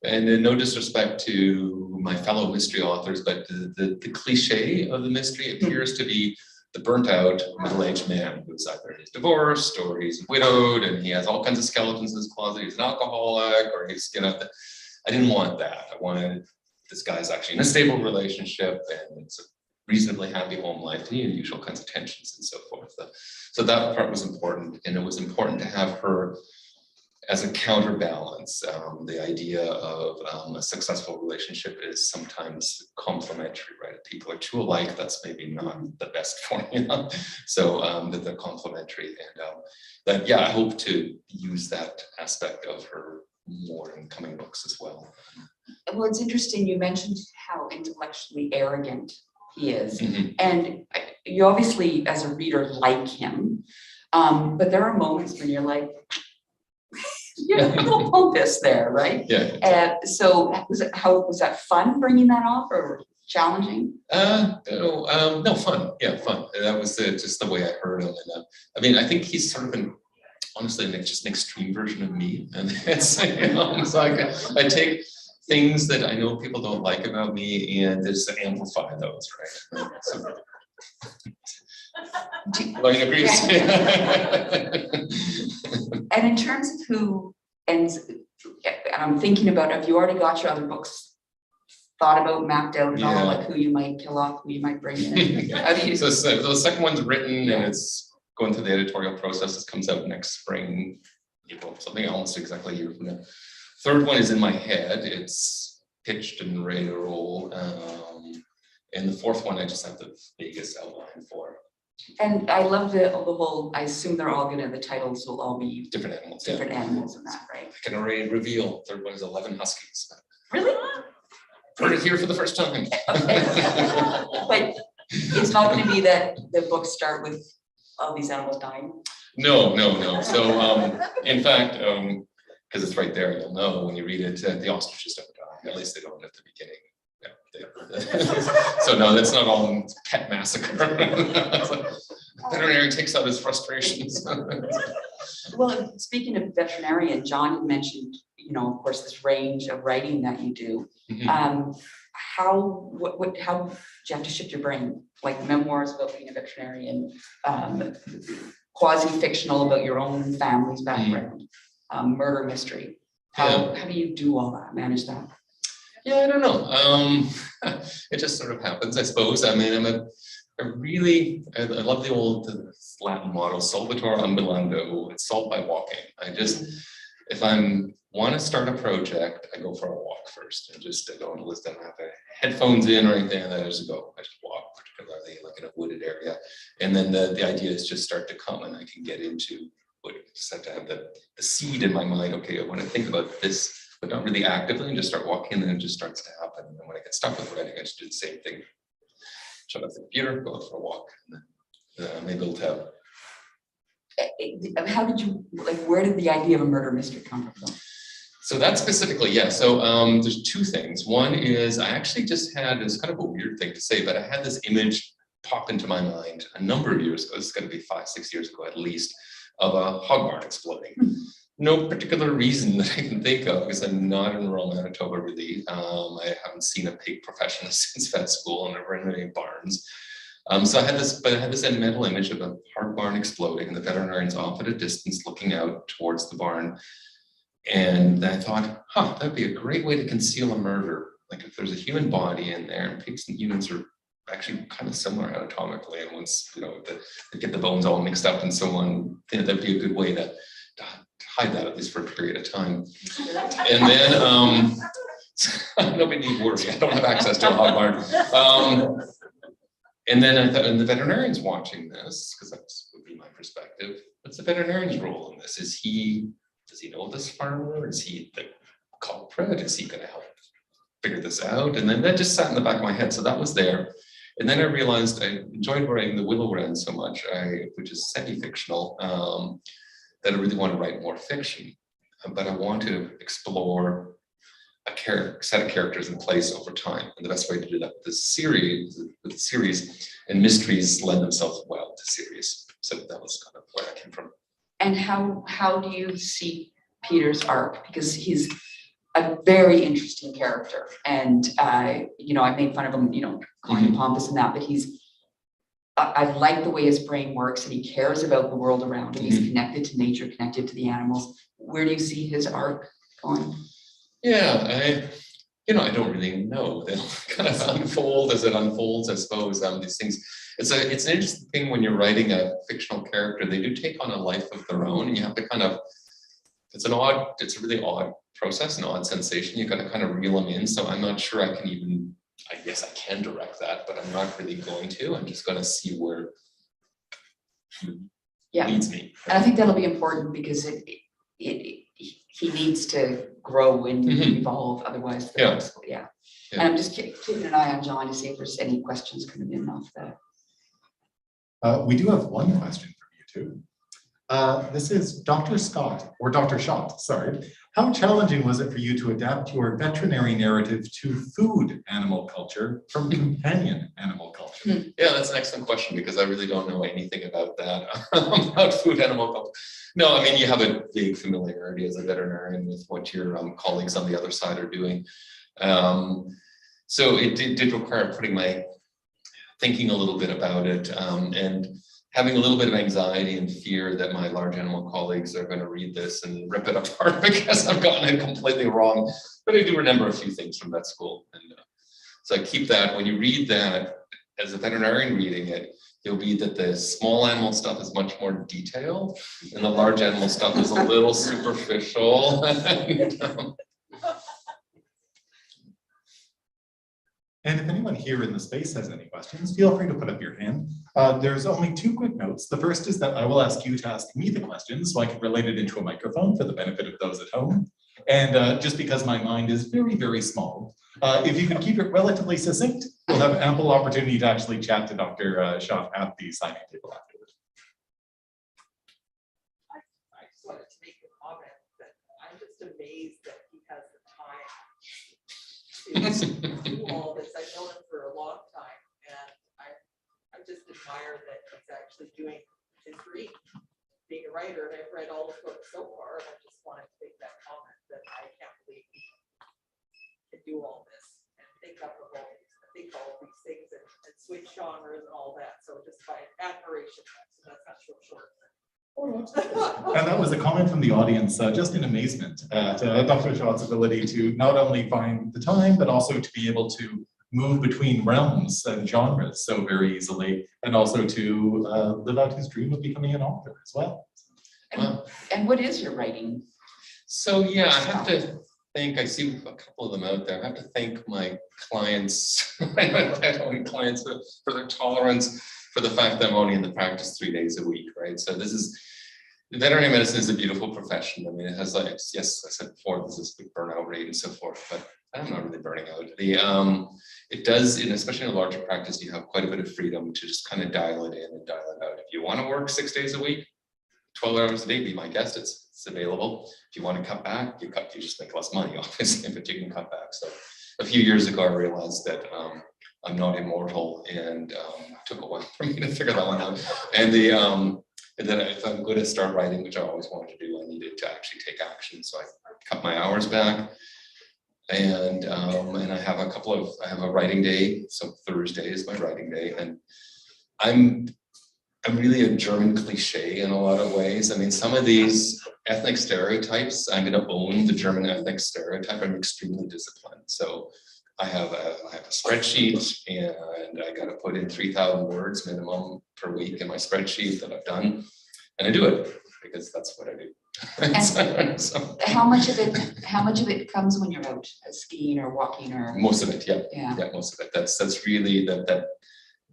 S4: and no disrespect to my fellow mystery authors, but the cliche of the mystery appears to be the burnt out middle-aged man who's either he's divorced or he's widowed and he has all kinds of skeletons in his closet. He's an alcoholic, or he's, I didn't want that. I wanted this guy's actually in a stable relationship and it's a reasonably happy home life, the usual kinds of tensions and so forth. So that part was important, and it was important to have her as a counterbalance. The idea of a successful relationship is sometimes complementary, right? If people are too alike, that's maybe not the best formula. So that they're complementary, and I hope to use that aspect of her more in coming books as well.
S3: Well, it's interesting. You mentioned how intellectually arrogant he is, and you obviously, as a reader, like him. But there are moments when you're like, a little pompous there, right?
S4: Yeah.
S3: So was that fun bringing that off, or challenging?
S4: No, fun. Yeah, fun. That was just the way I heard him. And I mean, I think he's sort of honestly, just an extreme version of me. And it's, it's like I take things that I know people don't like about me and just amplify those, right? So, Lauren agrees.
S3: And in terms of who ends, I'm thinking about, have you already got your other books thought about, mapped out at all, like who you might kill off, who you might bring in?
S4: So the second one's written and it's going through the editorial process. It comes out next spring, April, something almost exactly a year from now. Third one is in my head. It's pitched and ready to roll. And the fourth one, I just have the vaguest outline for.
S3: And I love the whole, I assume they're all the titles will all be
S4: Different animals.
S3: different animals in that, right?
S4: I can already reveal. Third one is 11 Huskies.
S3: Really?
S4: Heard it here for the first time.
S3: But it's not going to be that the books start with all these animals dying?
S4: No. So in fact, because it's right there, you'll know when you read it, the ostriches don't die. At least they don't at the beginning. So no, that's not all pet massacre. Veterinary takes out his frustrations.
S3: Well, speaking of veterinarian, John had mentioned, of course, this range of writing that you do.
S4: Mhm.
S3: How do you have to shift your brain? Like memoirs about being a veterinarian, quasi-fictional about your own family's background, murder mystery. How do you do all that, manage that?
S4: Yeah, I don't know. It just sort of happens, I suppose. I mean, I love the old Latin motto, solvitur ambulando. It's solved by walking. If I want to start a project, I go for a walk first, and I don't have the headphones in or anything. And I just go. I just walk, particularly like in a wooded area, and then the ideas just start to come, and I can get into what just have to have the seed in my mind. Okay, I want to think about this, but not really actively, and just start walking, and it just starts to happen. And when I get stuck with writing, I just do the same thing. Shut off the computer, go out for a walk, and then maybe it'll have.
S3: How did you, where did the idea of a murder mystery come from?
S4: So that specifically, yeah. So there's two things. One is I actually just had, it's kind of a weird thing to say, but I had this image pop into my mind a number of years ago. It's going to be 5-6 years ago at least, of a hog barn exploding. No particular reason that I can think of, because I'm not in rural Manitoba really. I haven't seen a pig professional since vet school, and never in any barns. So I had this mental image of a hog barn exploding, and the veterinarian's off at a distance looking out towards the barn. And I thought, that'd be a great way to conceal a murder. Like if there's a human body in there, and pigs and humans are actually kind of similar anatomically, and once they get the bones all mixed up and so on, that'd be a good way to hide that at least for a period of time. And then nobody need worry, I don't have access to a hog barn. And then I thought, and the veterinarian's watching this, because that would be my perspective. What's the veterinarian's role in this? Does he know this farmer? Is he the culprit? Is he going to help figure this out? And then that just sat in the back of my head. So that was there. And then I realized I enjoyed writing The Willow Wren so much, which is semi-fictional, that I really want to write more fiction. But I want to explore a set of characters in place over time. And the best way to do that with the series, and mysteries lend themselves well to series. So that was kind of where I came from. And
S3: how do you see Peter's arc? Because he's a very interesting character, and I made fun of him, calling him pompous and that, but I like the way his brain works, and he cares about the world around him. He's connected to nature, connected to the animals. Where do you see his arc going?
S4: Yeah, I don't really know. They'll kind of unfold as it unfolds, I suppose. These things. It's an interesting thing when you're writing a fictional character. They do take on a life of their own, and you have to it's a really odd process, an odd sensation. You've got to kind of reel them in. So I'm not sure I guess I can direct that, but I'm not really going to. I'm just going to see where it leads me.
S3: And I think that'll be important, because he needs to grow and evolve, otherwise. And I'm just keeping an eye on John to see if there's any questions coming in off that.
S1: We do have one question from you too. This is Dr. Scott, or Dr. Schott, sorry. How challenging was it for you to adapt your veterinary narrative to food animal culture from companion animal culture?
S4: Yeah, that's an excellent question because I really don't know anything about that, about food animal culture. No, I mean, you have a big familiarity as a veterinarian with what your colleagues on the other side are doing. So it did require thinking a little bit about it, and having a little bit of anxiety and fear that my large animal colleagues are going to read this and rip it apart because I've gotten it completely wrong. But I do remember a few things from vet school. And so I keep that. When you read that, as a veterinarian reading it, you'll read that the small animal stuff is much more detailed and the large animal stuff is a little superficial.
S1: And if anyone here in the space has any questions, feel free to put up your hand. There's only two quick notes. The first is that I will ask you to ask me the questions so I can relate it into a microphone for the benefit of those at home. And just because my mind is very, very small, if you could keep it relatively succinct, we'll have ample opportunity to actually chat to Dr. Schott at the signing table afterwards.
S5: I just wanted to make a comment that I'm just amazed that he has the time to do all this. I've known him for a long time, and I just admire that he's actually doing his dream, being a writer. And I've read all the books so far, and I just wanted to make that comment that I can't believe he can do all this and think of all these things and switch genres and all that. So just by admiration, so that's not short.
S1: And that was a comment from the audience, just in amazement at Dr. Schott's ability to not only find the time, but also to be able to move between realms and genres so very easily, and also to live out his dream of becoming an author as well.
S3: And what is your writing?
S4: So yeah, I have to thank, I see a couple of them out there. I have to thank my clients, my pet owning clients for their tolerance for the fact that I'm only in the practice 3 days a week, right? So veterinary medicine is a beautiful profession. I mean, it has like, yes, I said before, there's this big burnout rate and so forth, but I'm not really burning out. It does, and especially in a larger practice, you have quite a bit of freedom to just kind of dial it in and dial it out. If you want to work 6 days a week, 12 hours a day, be my guest, it's available. If you want to cut back, you just make less money, obviously, but you can cut back. So a few years ago, I realized that I'm not immortal, and it took a while for me to figure that one out. And then if I'm going to start writing, which I always wanted to do, I needed to actually take action. So I cut my hours back, and I have I have a writing day. So Thursday is my writing day, and I'm really a German cliche in a lot of ways. I mean, some of these ethnic stereotypes, I'm going to own the German ethnic stereotype. I'm extremely disciplined. So I have a spreadsheet, and I got to put in 3,000 words minimum per week in my spreadsheet that I've done, and I do it because that's what I do.
S3: So how much of it comes when you're out skiing or walking or?
S4: Most of it, yeah, most of it. That's really that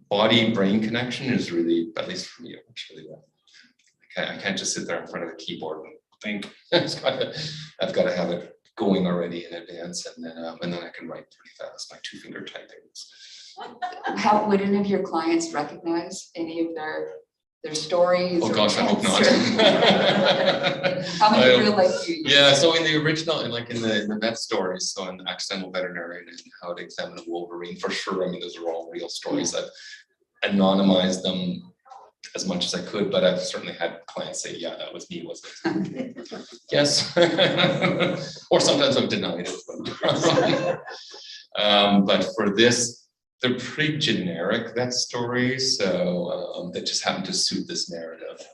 S4: body-brain connection is really, at least for me, it works really well. I can't just sit there in front of a keyboard and think. I've got to have it going already in advance, and then I can write pretty fast by 2-finger typing.
S3: How would any of your clients recognize any of their stories?
S4: Oh gosh, I hope not.
S3: How many real life do you use?
S4: Yeah, so in the original, like in the vet stories, so in the Accidental Veterinarian and How to Examine a Wolverine, for sure. I mean, those are all real stories. I've anonymized them as much as I could, but I've certainly had clients say, yeah, that was me, wasn't it? Yes. Or sometimes I've denied it. But for this, they're pretty generic vet stories, so that just happen to suit this narrative.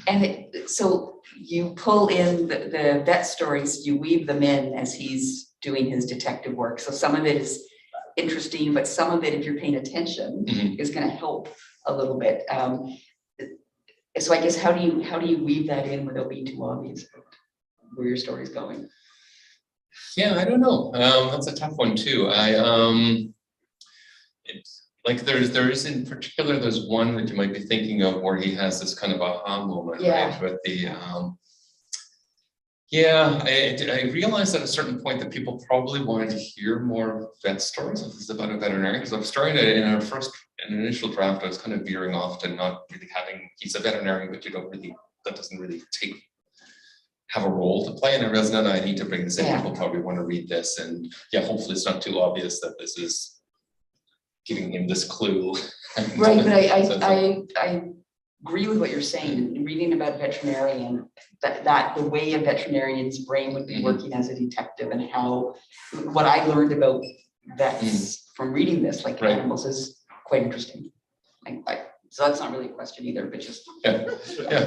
S3: And so you pull in the vet stories, you weave them in as he's doing his detective work. So some of it is interesting, but some of it, if you're paying attention, is going to help a little bit. So I guess how do you weave that in without being too obvious about where your story's going?
S4: Yeah, I don't know. That's a tough one too. Like there is in particular, there's one that you might be thinking of where he has this kind of aha moment, right? With the I realized at a certain point that people probably wanted to hear more vet stories. This is about a veterinarian, because I'm starting to, in an initial draft, I was kind of veering off to not really having, he's a veterinarian, but you don't really that doesn't really have a role to play, and I realized, no, I need to bring this in.
S3: Yeah.
S4: People probably want to read this, and yeah, hopefully it's not too obvious that this is giving him this clue.
S3: Right, but
S4: So-
S3: I agree with what you're saying, reading about a veterinarian, that the way a veterinarian's brain would be working as a detective, and how, what I learned about vets from reading this, like
S4: Right.
S3: animals, is quite interesting. So that's not really a question either, but just.
S4: Yeah,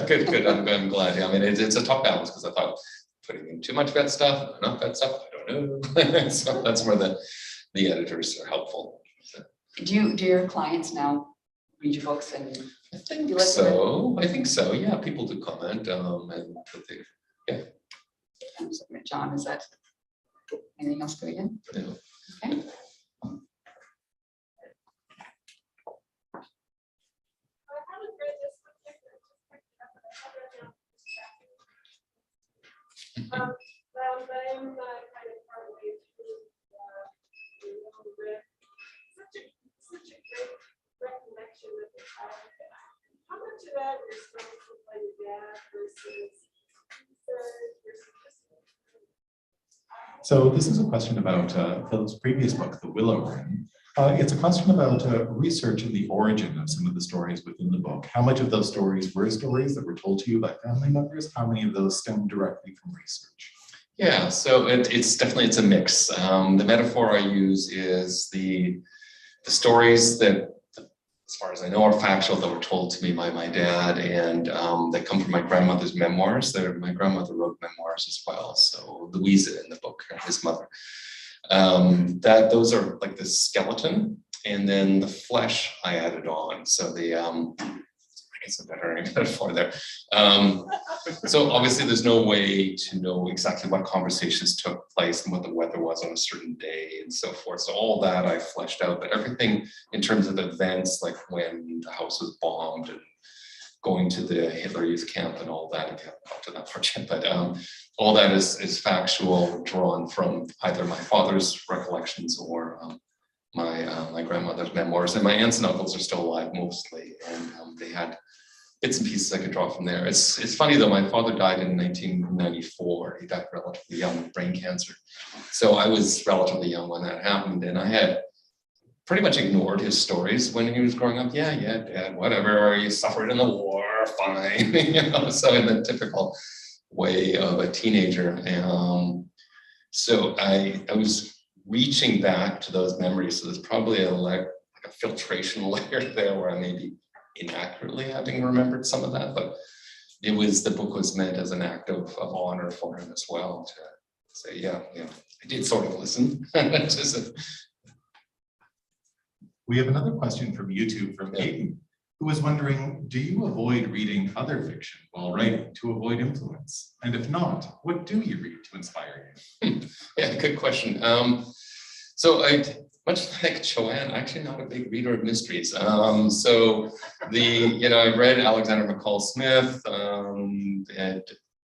S4: good. I'm glad. Yeah, I mean, it's a tough balance, because I thought putting in too much vet stuff, not vet stuff, I don't know. So that's where the editors are helpful. So,
S3: Do your clients now read your books and?
S4: I think
S3: You like
S4: so. I think so. Yeah, people do comment, and they,
S3: John, is that anything else going in?
S4: you know,
S3: Okay.
S6: I'm kind of partway through such a great recollection of the childhood. How much of that is from by your dad versus research versus just?
S1: So this is a question about Philip's previous book, The Willow Wren. It's a question about research and the origin of some of the stories within the book. How much of those stories were stories that were told to you by family members? How many of those stem directly from research?
S4: yeah, so it's definitely, it's a mix. The metaphor I use is the stories that, as far as I know, are factual, that were told to me by my dad, and that come from my grandmother's memoirs. My grandmother wrote memoirs as well. So Louisa in the book, his mother. Those are like the skeleton, and then the flesh I added on. So I guess a better metaphor there. So obviously there's no way to know exactly what conversations took place and what the weather was on a certain day and so forth. So all that I fleshed out, but everything in terms of events, like when the house was bombed and going to the Hitler Youth Camp and all that, I haven't got to that part yet, but all that is factual, drawn from either my father's recollections or my grandmother's memoirs. And my aunts and uncles are still alive mostly, and they had bits and pieces I could draw from there. It's funny though, my father died in 1994. He died relatively young with brain cancer. So I was relatively young when that happened, and I had pretty much ignored his stories when he was growing up. Yeah, dad, whatever, you suffered in the war, fine. So in the typical way of a teenager. So I was reaching back to those memories. So there's probably like a filtration layer there where I maybe inaccurately having remembered some of that, but the book was meant as an act of honor for him as well, to say, yeah, I did sort of listen.
S1: We have another question from YouTube from Aiden, who was wondering, do you avoid reading other fiction while writing to avoid influence? And if not, what do you read to inspire you?
S4: Yeah, good question. So much like Joanne, actually not a big reader of mysteries. So I read Alexander McCall Smith,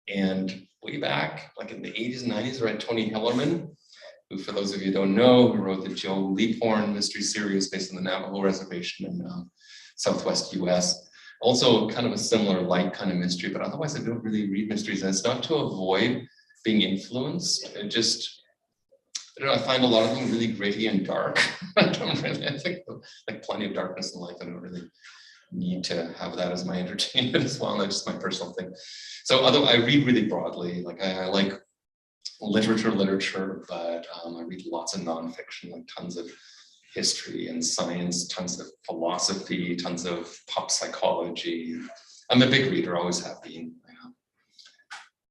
S4: and way back, like in the 80s and 90s, I read Tony Hillerman, who, for those of you who don't know, who wrote the Joe Leaphorn mystery series based on the Navajo Reservation in Southwest US. Also kind of a similar light kind of mystery, but otherwise I don't really read mysteries. And it's not to avoid being influenced. I find a lot of them really gritty and dark. I think like plenty of darkness in life. I don't really need to have that as my entertainment as well. That's just my personal thing. So although I read really broadly, like I like literature, but I read lots of nonfiction, like tons of history and science, tons of philosophy, tons of pop psychology. I'm a big reader, always have been.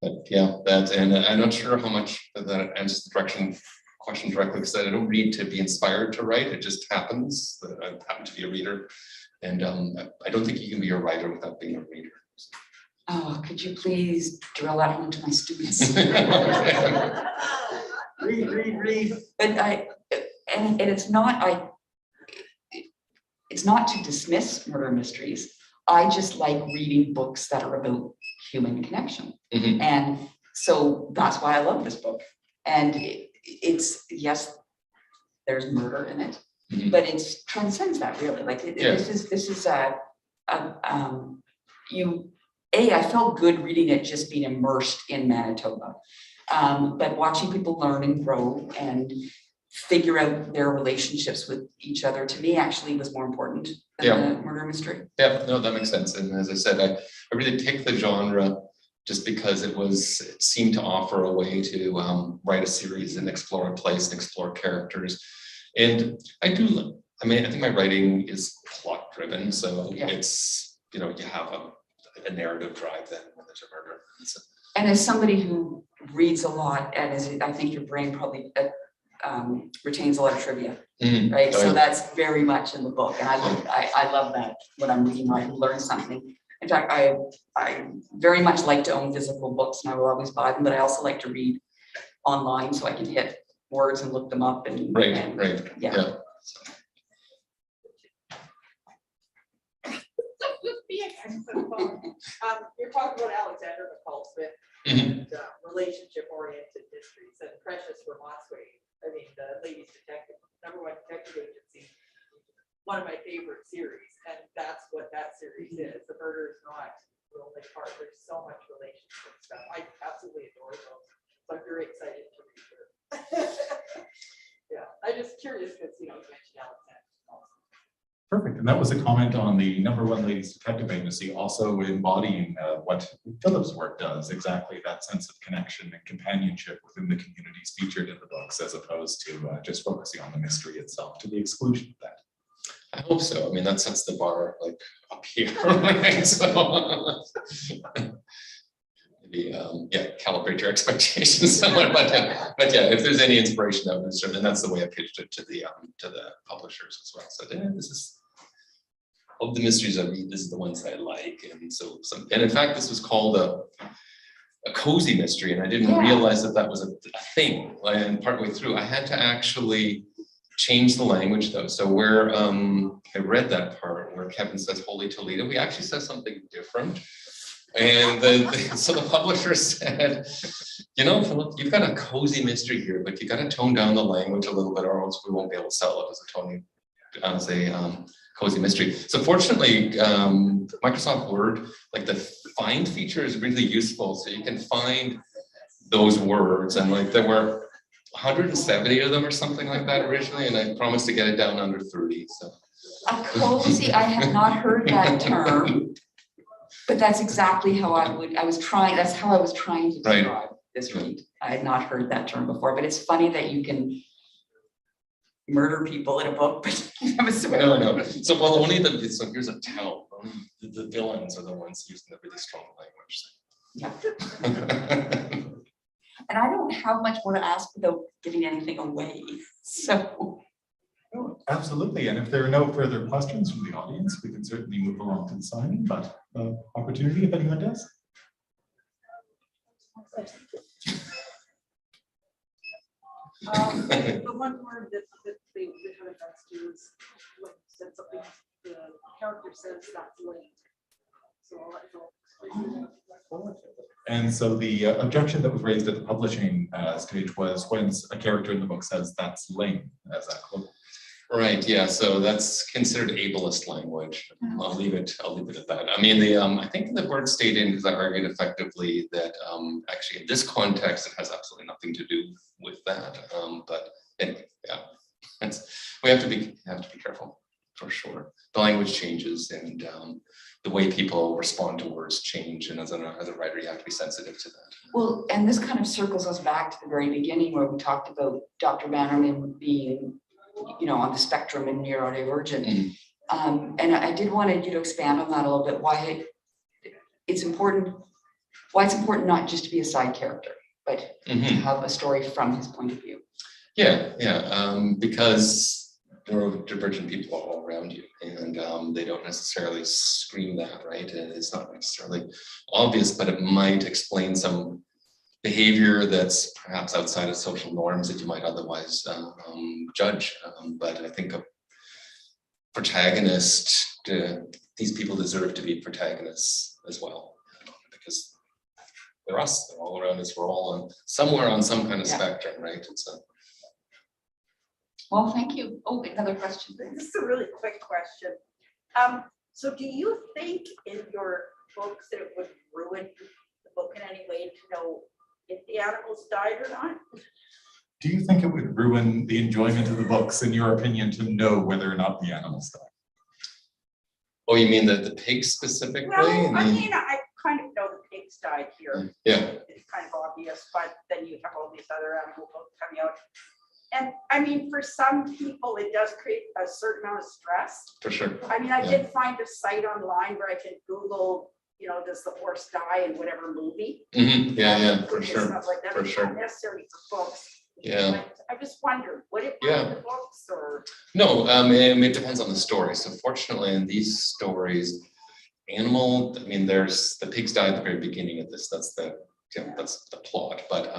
S4: But yeah, and I'm not sure how much that answers the question directly, because I don't read to be inspired to write. It just happens that I happen to be a reader, and I don't think you can be a writer without being a reader.
S3: Oh, could you please drill that home to my students?
S1: Read.
S3: But it's not to dismiss murder mysteries. I just like reading books that are about human connection.
S4: Mm-hmm.
S3: And so that's why I love this book. And it's, yes, there's murder in it,
S4: Mm-hmm.
S3: but it transcends that really. Like this is I felt good reading it, just being immersed in Manitoba. But watching people learn and grow and figure out their relationships with each other, to me, actually was more important than the murder mystery.
S4: Yeah, no, that makes sense. And as I said, I really picked the genre just because it seemed to offer a way to write a series and explore a place and explore characters. And I think my writing is plot driven. So it's, you have a narrative drive then when there's a murder.
S3: And as somebody who reads a lot, and I think your brain probably retains a lot of trivia, right? So that's very much in the book, and I love that when I'm reading. I learn something. In fact, I very much like to own physical books, and I will always buy them. But I also like to read online, so I can hit words and look them up. And yeah.
S5: You're talking about Alexander McCall Smith and relationship-oriented mysteries, and Precious Ramotsway. I mean, the Ladies Detective, #1 detective agency, one of my favorite series, and that's what that series is. The murder is not the only part. There's so much relationship stuff. I absolutely adore those. So I'm very excited to read her. Yeah, I'm just curious because you mentioned Alexander.
S1: Perfect. And that was a comment on the #1 Ladies Detective Agency, also embodying what Philipp's work does, exactly that sense of connection and companionship within the communities featured in the books, as opposed to just focusing on the mystery itself to the exclusion of that.
S4: I hope so. I mean, that sets the bar like up here, right? So maybe, calibrate your expectations somewhat. But yeah, if there's any inspiration, that was certainly, and that's the way I pitched it to the publishers as well. So this is, of the mysteries I read, this is the ones that I like. And so and in fact, this was called a cozy mystery, and I didn't realize that was a thing. And partway through, I had to actually change the language though. So where I read that part where Kevin says "Holy Toledo," he actually says something different. And so the publisher said, Philip, you've got a cozy mystery here, but you got to tone down the language a little bit, or else we won't be able to sell it as a cozy mystery. So fortunately, Microsoft Word, like the find feature is really useful. So you can find those words, and like there were 170 of them or something like that originally, and I promised to get it down under 30. So
S3: A cozy, I have not heard that term. But that's exactly how that's how I was trying to describe this read. I had not heard that term before, but it's funny that you can murder people in a book, but you have a swear.
S4: No. So here's a tell. The villains are the ones using the really strong language.
S3: Yeah. And I don't have much more to ask without giving anything away. So.
S1: Oh, absolutely. And if there are no further questions from the audience, we can certainly move along to the signing, but opportunity if anyone does.
S6: The one word that they haven't asked you is when you said something, the character says that's late. So I'll let you go.
S1: And so the objection that was raised at the publishing stage was when a character in the book says that's lame as a quote.
S4: Right. Yeah. So that's considered ableist language. I'll leave it at that. I mean, I think the word stayed in because I argued effectively that actually in this context it has absolutely nothing to do with that. But anyway, yeah, we have to be careful for sure. The language changes, and the way people respond to words change. And as a writer, you have to be sensitive to that.
S3: Well, and this kind of circles us back to the very beginning where we talked about Dr. Bannerman being, on the spectrum and neurodivergent. And I did want you to expand on that a little bit, why it's important not just to be a side character, but to have a story from his point of view.
S4: Yeah. Because neurodivergent people are all around you, and they don't necessarily scream that, right? And it's not necessarily obvious, but it might explain some behavior that's perhaps outside of social norms that you might otherwise judge. But I think a protagonist, these people deserve to be protagonists as well, because they're us, they're all around us, we're all somewhere on some kind of spectrum, right?
S3: Well, thank you. Oh, another question.
S6: This is a really quick question. So do you think in your
S7: books that it would ruin the book in any way to know if the animals died or not?
S1: Do you think it would ruin the enjoyment of the books, in your opinion, to know whether or not the animals died?
S4: Oh, you mean the pigs specifically?
S7: Well, I mean, I kind of know the pigs died here.
S4: Yeah,
S7: It's kind of obvious, but then you have all these other animal books coming out. And I mean, for some people, it does create a certain amount of stress.
S4: for sure.
S7: I mean, I
S4: Yeah.
S7: did find a site online where I could Google, you know, does the horse die in whatever movie?
S4: Yeah, for
S7: And
S4: sure.
S7: stuff like that.
S4: for
S7: It's
S4: sure.
S7: not necessary for books.
S4: Yeah.
S7: But I just wondered, would it
S4: Yeah.
S7: ruin the books or?
S4: No, it depends on the story. So fortunately, in these stories, I mean, there's the pigs die at the very beginning of this. That's the plot. But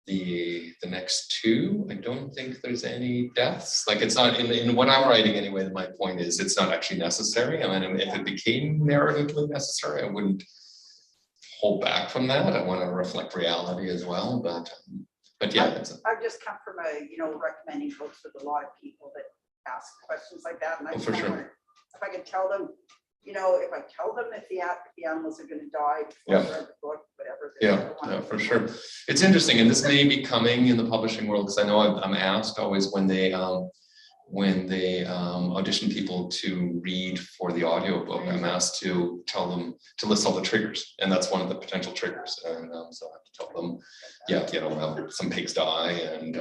S4: the next two, I don't think there's any deaths. Like it's not in what I'm writing anyway. My point is, it's not actually necessary. I mean, if it became narratively necessary, I wouldn't hold back from that. I want to reflect reality as well. But yeah,
S7: I've just come from recommending books with a lot of people that ask questions like that. And I
S4: for
S7: kinda
S4: sure.
S7: wonder if I could tell them, if I tell them if the animals are gonna die before
S4: Yeah.
S7: I read the book, whatever. they're gonna
S4: Yeah,
S7: want
S4: for
S7: to
S4: sure. It's interesting, and this may be coming in the publishing world, because I know I'm asked always when they audition people to read for the audiobook, I'm asked to tell them to list all the triggers, and that's one of the potential triggers. And so I have to tell them, some pigs die, and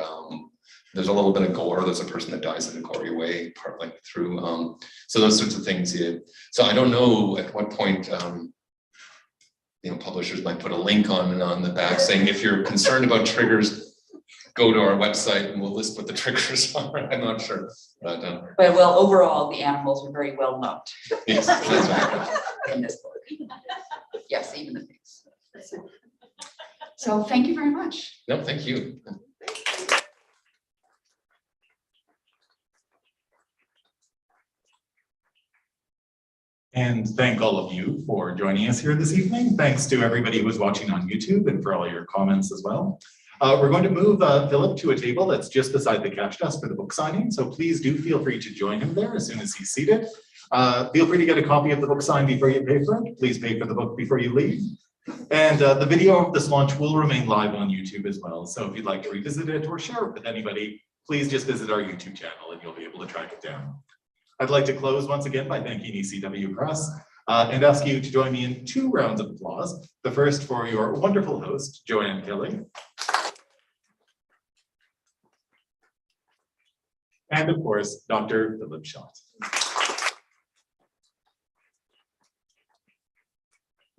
S4: there's a little bit of gore. There's a person that dies in a gory way, partly through. So those sorts of things. Yeah. So I don't know at what point. Publishers might put a link on the back saying, if you're concerned about triggers, go to our website and we'll list what the triggers are. I'm not sure. But
S3: well, overall, the animals are very well loved
S4: yes, that's right.
S3: in this book. Yes, even the pigs. So thank you very much.
S4: No, thank you.
S1: And thank all of you for joining us here this evening. Thanks to everybody who was watching on YouTube and for all your comments as well. We're going to move Philip to a table that's just beside the cash desk for the book signing. So please do feel free to join him there as soon as he's seated. Feel free to get a copy of the book signed before you pay for it. Please pay for the book before you leave. And the video of this launch will remain live on YouTube as well. So if you'd like to revisit it or share it with anybody, please just visit our YouTube channel and you'll be able to track it down. I'd like to close once again by thanking ECW Press and ask you to join me in 2 rounds of applause. The first for your wonderful host, Joanne Kelly. And of course, Dr. Philipp Schott.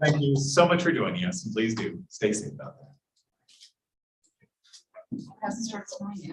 S1: Thank you so much for joining us, and please do stay safe out there.
S3: Hasn't started snowing yet.